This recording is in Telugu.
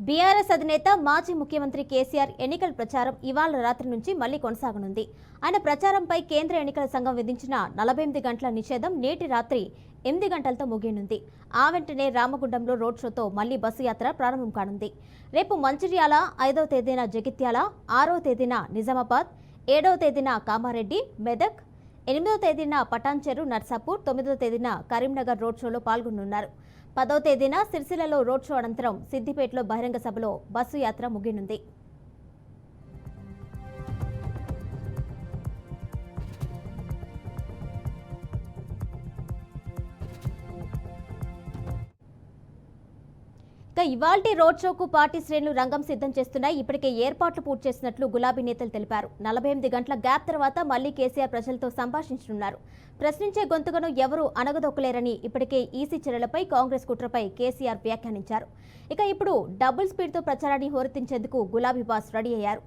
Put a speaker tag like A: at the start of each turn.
A: బీఆర్ఎస్ అధినేత మాజీ ముఖ్యమంత్రి కేసీఆర్ ఎన్నికల ప్రచారం ఇవాళ రాత్రి నుంచి మళ్లీ కొనసాగనుంది. ఆయన ప్రచారంపై కేంద్ర ఎన్నికల సంఘం విధించిన 48 గంటల నిషేధం నేటి రాత్రి 8 గంటలతో ముగియనుంది. ఆ వెంటనే రామగుండంలో రోడ్ షోతో మళ్లీ బస్సు యాత్ర ప్రారంభం కానుంది. రేపు మంచిర్యాల, 5వ తేదీన జగిత్యాల, 6వ తేదీన నిజామాబాద్, 7వ తేదీన కామారెడ్డి, మెదక్, 8వ తేదీన పటాన్చెరు, నర్సాపూర్, 9వ తేదీన కరీంనగర్ రోడ్ షోలో పాల్గొనున్నారు. 10వ తేదీన సిరిసిల్లలో రోడ్ షో అనంతరం సిద్దిపేటలో బహిరంగ సభలో బస్సు యాత్ర ముగియనుంది. ఇవాల్టి రోడ్ షోకు పార్టీ శ్రేణులు రంగం సిద్ధం చేస్తున్నాయి. ఇప్పటికే ఏర్పాట్లు పూర్తి చేసినట్లు గులాబీ నేతలు తెలిపారు. 48 గంటల గ్యాప్ తర్వాత మళ్లీ కేసీఆర్ ప్రజలతో సంభాషించనున్నారు. ప్రశ్నించే గొంతుకను ఎవరూ అణగదొక్కలేరని ఇప్పటికే ఈసీ చర్యలపై కాంగ్రెస్ కుట్రపై కేసీఆర్ వ్యాఖ్యానించారు. ఇప్పుడు డబుల్ స్పీడ్తో ప్రచారాన్ని హోరెత్తించేందుకు గులాబీ బాస్ రెడీ అయ్యారు.